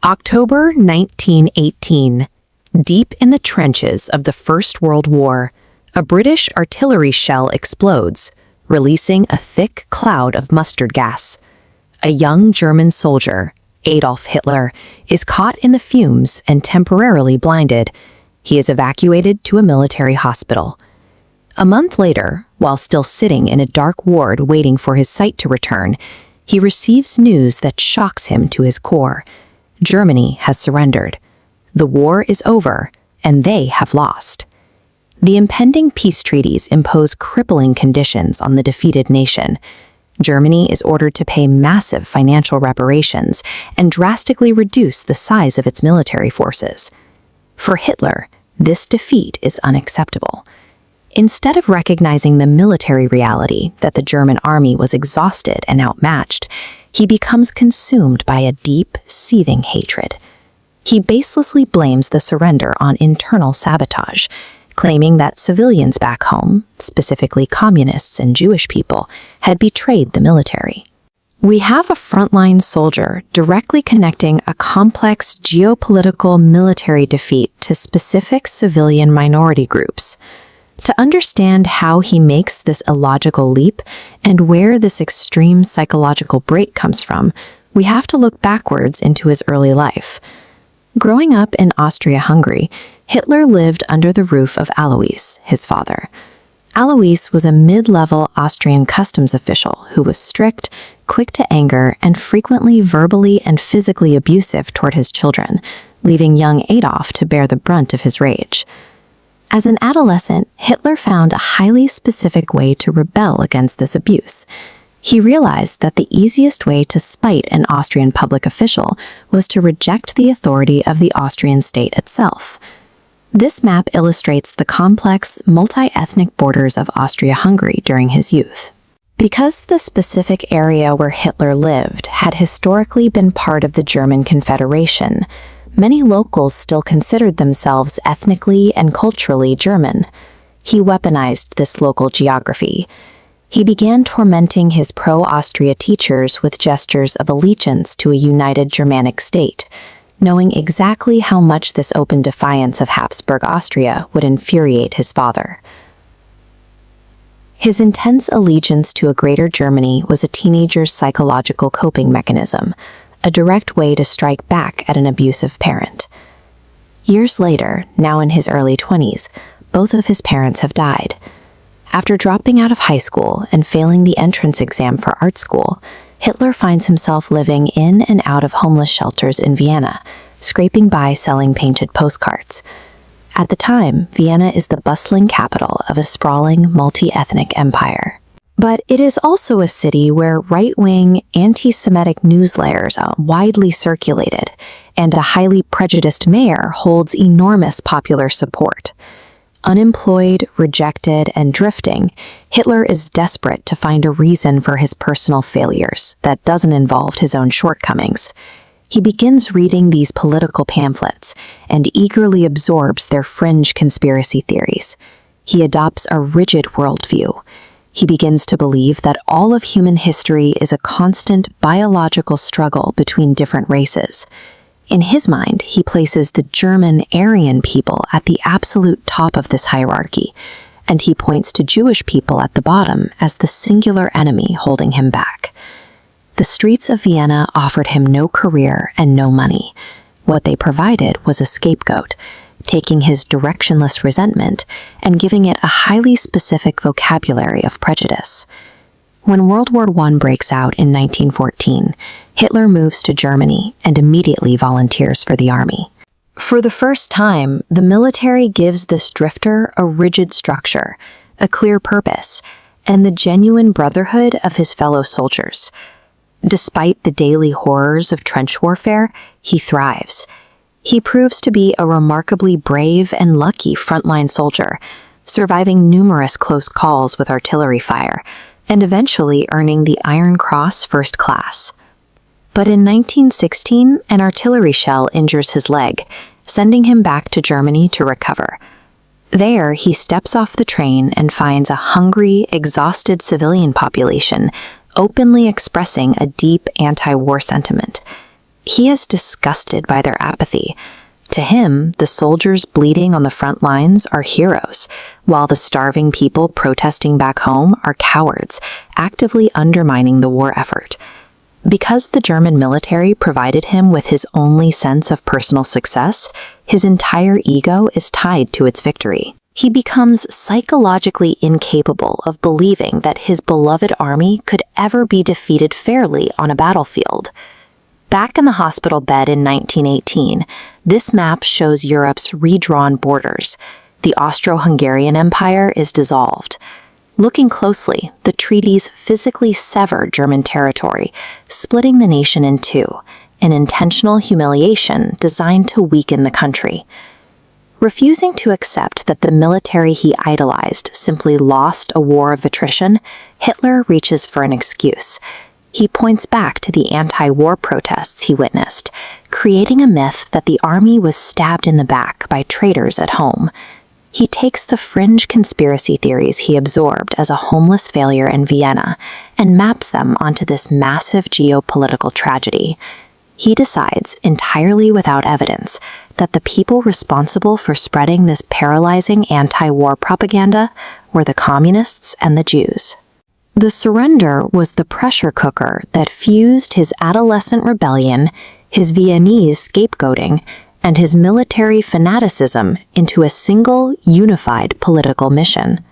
October 1918. Deep in the trenches of the First World War, a British artillery shell explodes, releasing a thick cloud of mustard gas. A young German soldier, Adolf Hitler, is caught in the fumes and temporarily blinded. He is evacuated to a military hospital. A month later, while still sitting in a dark ward waiting for his sight to return, he receives news that shocks him to his core. Germany has surrendered. The war is over, and they have lost. The impending peace treaties impose crippling conditions on the defeated nation. Germany is ordered to pay massive financial reparations and drastically reduce the size of its military forces. For Hitler, this defeat is unacceptable. Instead of recognizing the military reality that the German army was exhausted and outmatched, he becomes consumed by a deep, seething hatred. He baselessly blames the surrender on internal sabotage, claiming that civilians back home, specifically communists and Jewish people, had betrayed the military. We have a frontline soldier directly connecting a complex geopolitical military defeat to specific civilian minority groups. To understand how he makes this illogical leap and where this extreme psychological break comes from, we have to look backwards into his early life. Growing up in Austria-Hungary, Hitler lived under the roof of Alois, his father. Alois was a mid-level Austrian customs official who was strict, quick to anger, and frequently verbally and physically abusive toward his children, leaving young Adolf to bear the brunt of his rage. As an adolescent, Hitler found a highly specific way to rebel against this abuse. He realized that the easiest way to spite an Austrian public official was to reject the authority of the Austrian state itself. This map illustrates the complex, multi-ethnic borders of Austria-Hungary during his youth. Because the specific area where Hitler lived had historically been part of the German Confederation, many locals still considered themselves ethnically and culturally German. He weaponized this local geography. He began tormenting his pro-Austria teachers with gestures of allegiance to a united Germanic state, knowing exactly how much this open defiance of Habsburg Austria would infuriate his father. His intense allegiance to a greater Germany was a teenager's psychological coping mechanism, a direct way to strike back at an abusive parent. Years later, now in his early 20s, both of his parents have died. After dropping out of high school and failing the entrance exam for art school, Hitler finds himself living in and out of homeless shelters in Vienna, scraping by selling painted postcards. At the time, Vienna is the bustling capital of a sprawling, multi-ethnic empire. But it is also a city where right-wing, anti-Semitic news layers are widely circulated, and a highly prejudiced mayor holds enormous popular support. Unemployed, rejected, and drifting, Hitler is desperate to find a reason for his personal failures that doesn't involve his own shortcomings. He begins reading these political pamphlets and eagerly absorbs their fringe conspiracy theories. He adopts a rigid worldview. He begins to believe that all of human history is a constant biological struggle between different races. In his mind, he places the German Aryan people at the absolute top of this hierarchy, and he points to Jewish people at the bottom as the singular enemy holding him back. The streets of Vienna offered him no career and no money. What they provided was a scapegoat, taking his directionless resentment and giving it a highly specific vocabulary of prejudice. When World War I breaks out in 1914, Hitler moves to Germany and immediately volunteers for the army. For the first time, the military gives this drifter a rigid structure, a clear purpose, and the genuine brotherhood of his fellow soldiers. Despite the daily horrors of trench warfare, he thrives. He proves to be a remarkably brave and lucky frontline soldier, surviving numerous close calls with artillery fire, and eventually earning the Iron Cross First Class. But in 1916, an artillery shell injures his leg, sending him back to Germany to recover. There, he steps off the train and finds a hungry, exhausted civilian population openly expressing a deep anti-war sentiment. He is disgusted by their apathy. To him, the soldiers bleeding on the front lines are heroes, while the starving people protesting back home are cowards, actively undermining the war effort. Because the German military provided him with his only sense of personal success, his entire ego is tied to its victory. He becomes psychologically incapable of believing that his beloved army could ever be defeated fairly on a battlefield. Back in the hospital bed in 1918, this map shows Europe's redrawn borders. The Austro-Hungarian Empire is dissolved. Looking closely, the treaties physically sever German territory, splitting the nation in two, an intentional humiliation designed to weaken the country. Refusing to accept that the military he idolized simply lost a war of attrition, Hitler reaches for an excuse. He points back to the anti-war protests he witnessed, creating a myth that the army was stabbed in the back by traitors at home. He takes the fringe conspiracy theories he absorbed as a homeless failure in Vienna and maps them onto this massive geopolitical tragedy. He decides, entirely without evidence, that the people responsible for spreading this paralyzing anti-war propaganda were the communists and the Jews. The surrender was the pressure cooker that fused his adolescent rebellion, his Viennese scapegoating, and his military fanaticism into a single, unified political mission.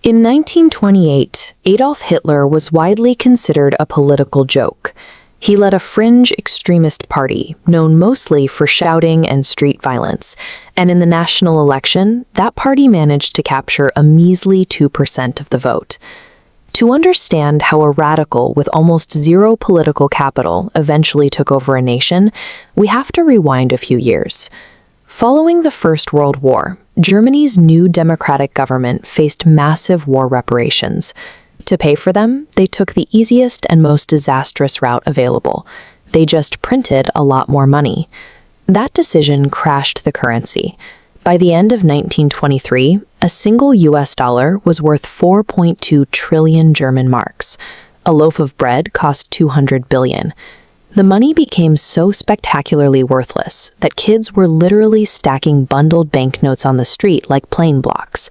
In 1928, Adolf Hitler was widely considered a political joke. He led a fringe extremist party, known mostly for shouting and street violence, and in the national election, that party managed to capture a measly 2% of the vote. To understand how a radical with almost zero political capital eventually took over a nation, we have to rewind a few years. Following the First World War, Germany's new democratic government faced massive war reparations. To pay for them, they took the easiest and most disastrous route available. They just printed a lot more money. That decision crashed the currency. By the end of 1923, a single US dollar was worth 4.2 trillion German marks. A loaf of bread cost 200 billion. The money became so spectacularly worthless that kids were literally stacking bundled banknotes on the street like plane blocks.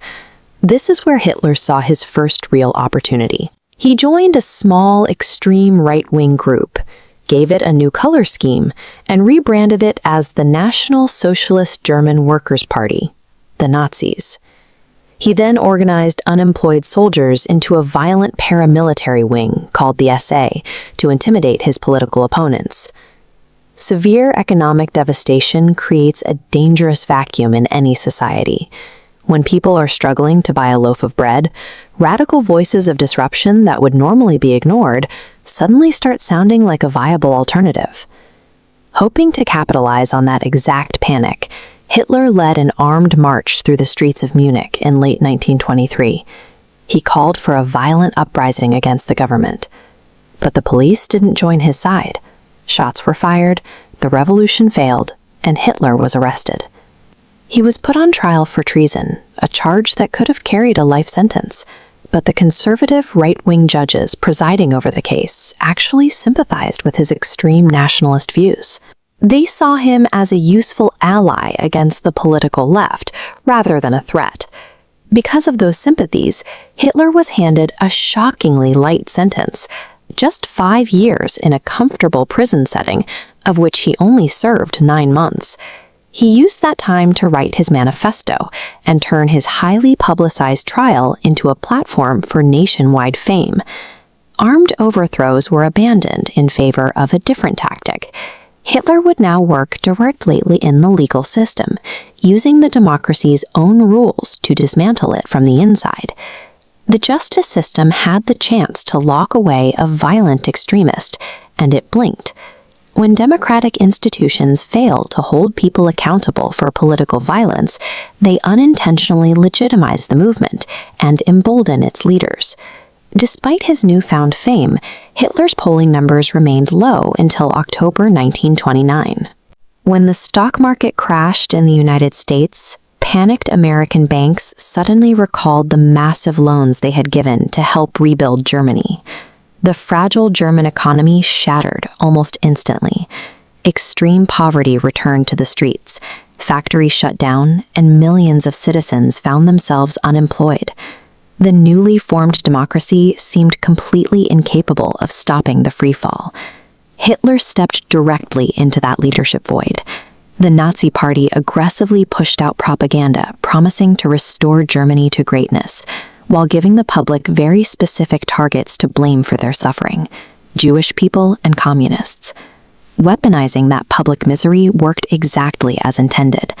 This is where Hitler saw his first real opportunity. He joined a small, extreme right-wing group, gave it a new color scheme, and rebranded it as the National Socialist German Workers' Party, the Nazis. He then organized unemployed soldiers into a violent paramilitary wing called the SA to intimidate his political opponents. Severe economic devastation creates a dangerous vacuum in any society. When people are struggling to buy a loaf of bread, radical voices of disruption that would normally be ignored suddenly start sounding like a viable alternative. Hoping to capitalize on that exact panic, Hitler led an armed march through the streets of Munich in late 1923. He called for a violent uprising against the government. But the police didn't join his side. Shots were fired, the revolution failed, and Hitler was arrested. He was put on trial for treason, a charge that could have carried a life sentence, but the conservative right-wing judges presiding over the case actually sympathized with his extreme nationalist views. They saw him as a useful ally against the political left, rather than a threat. Because of those sympathies, Hitler was handed a shockingly light sentence, just 5 years in a comfortable prison setting, of which he only served 9 months. He used that time to write his manifesto and turn his highly publicized trial into a platform for nationwide fame. Armed overthrows were abandoned in favor of a different tactic. Hitler would now work directly in the legal system, using the democracy's own rules to dismantle it from the inside. The justice system had the chance to lock away a violent extremist, and it blinked. When democratic institutions fail to hold people accountable for political violence, they unintentionally legitimize the movement and embolden its leaders. Despite his newfound fame, Hitler's polling numbers remained low until October 1929. When the stock market crashed in the United States, panicked American banks suddenly recalled the massive loans they had given to help rebuild Germany. The fragile German economy shattered almost instantly. Extreme poverty returned to the streets, factories shut down, and millions of citizens found themselves unemployed. The newly formed democracy seemed completely incapable of stopping the freefall. Hitler stepped directly into that leadership void. The Nazi Party aggressively pushed out propaganda promising to restore Germany to greatness, while giving the public very specific targets to blame for their suffering: Jewish people and communists. Weaponizing that public misery worked exactly as intended.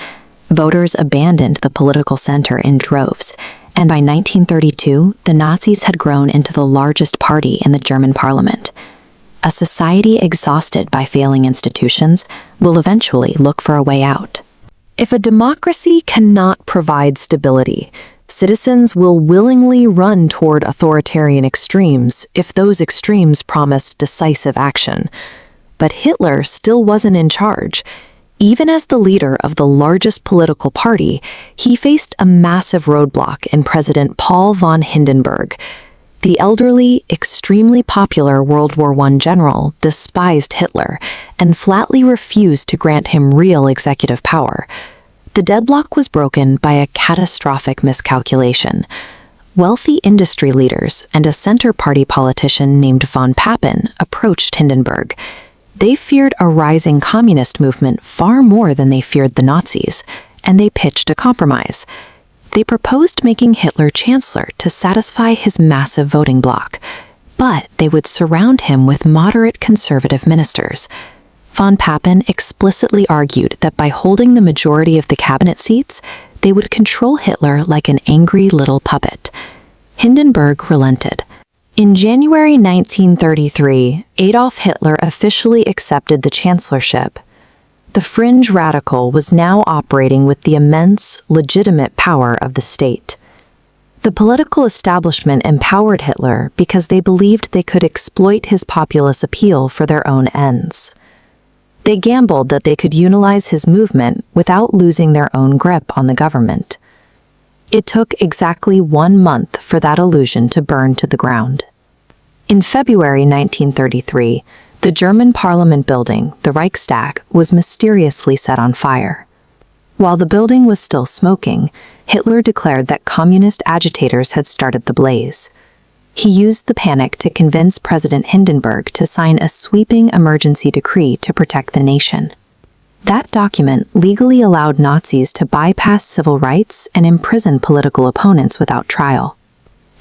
Voters abandoned the political center in droves, and by 1932, the Nazis had grown into the largest party in the German parliament. A society exhausted by failing institutions will eventually look for a way out. If a democracy cannot provide stability, citizens will willingly run toward authoritarian extremes if those extremes promise decisive action. But Hitler still wasn't in charge. Even as the leader of the largest political party, he faced a massive roadblock in President Paul von Hindenburg. The elderly, extremely popular World War I general despised Hitler and flatly refused to grant him real executive power. The deadlock was broken by a catastrophic miscalculation. Wealthy industry leaders and a center party politician named von Papen approached Hindenburg. They feared a rising communist movement far more than they feared the Nazis, and they pitched a compromise. They proposed making Hitler chancellor to satisfy his massive voting bloc, but they would surround him with moderate conservative ministers. Von Papen explicitly argued that by holding the majority of the cabinet seats, they would control Hitler like an angry little puppet. Hindenburg relented. In January 1933, Adolf Hitler officially accepted the chancellorship. The fringe radical was now operating with the immense, legitimate power of the state. The political establishment empowered Hitler because they believed they could exploit his populist appeal for their own ends. They gambled that they could utilize his movement without losing their own grip on the government. It took exactly 1 month for that illusion to burn to the ground. In February 1933, the German parliament building, the Reichstag, was mysteriously set on fire. While the building was still smoking, Hitler declared that communist agitators had started the blaze. He used the panic to convince President Hindenburg to sign a sweeping emergency decree to protect the nation. That document legally allowed Nazis to bypass civil rights and imprison political opponents without trial.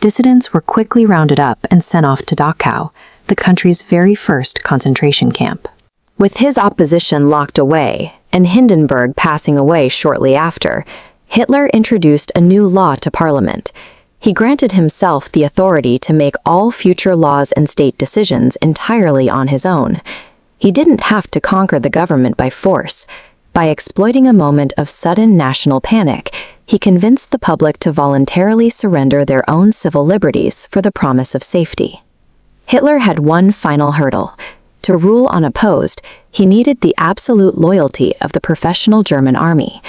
Dissidents were quickly rounded up and sent off to Dachau, the country's very first concentration camp. With his opposition locked away, and Hindenburg passing away shortly after, Hitler introduced a new law to Parliament. He granted himself the authority to make all future laws and state decisions entirely on his own. He didn't have to conquer the government by force. By exploiting a moment of sudden national panic, he convinced the public to voluntarily surrender their own civil liberties for the promise of safety. Hitler had one final hurdle. To rule unopposed, he needed the absolute loyalty of the professional German army.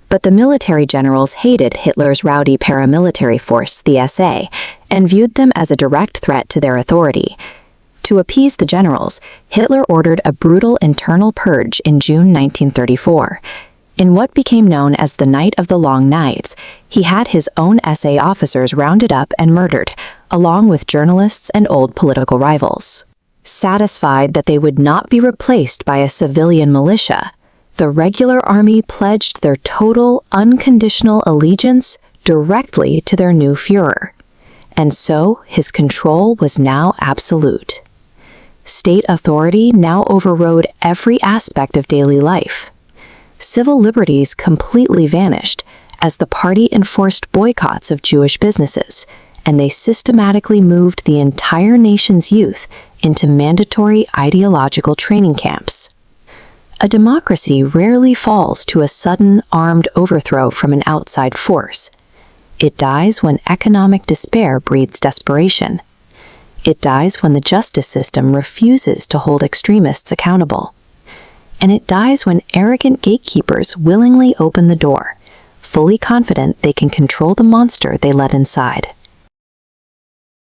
But the military generals hated Hitler's rowdy paramilitary force, the SA, and viewed them as a direct threat to their authority. To appease the generals, Hitler ordered a brutal internal purge in June 1934. In what became known as the Night of the Long Knives, he had his own SA officers rounded up and murdered, along with journalists and old political rivals. Satisfied that they would not be replaced by a civilian militia, the regular army pledged their total, unconditional allegiance directly to their new Führer. And so his control was now absolute. State authority now overrode every aspect of daily life. Civil liberties completely vanished as the party enforced boycotts of Jewish businesses, and they systematically moved the entire nation's youth into mandatory ideological training camps. A democracy rarely falls to a sudden armed overthrow from an outside force. It dies when economic despair breeds desperation. It dies when the justice system refuses to hold extremists accountable. And it dies when arrogant gatekeepers willingly open the door, fully confident they can control the monster they let inside.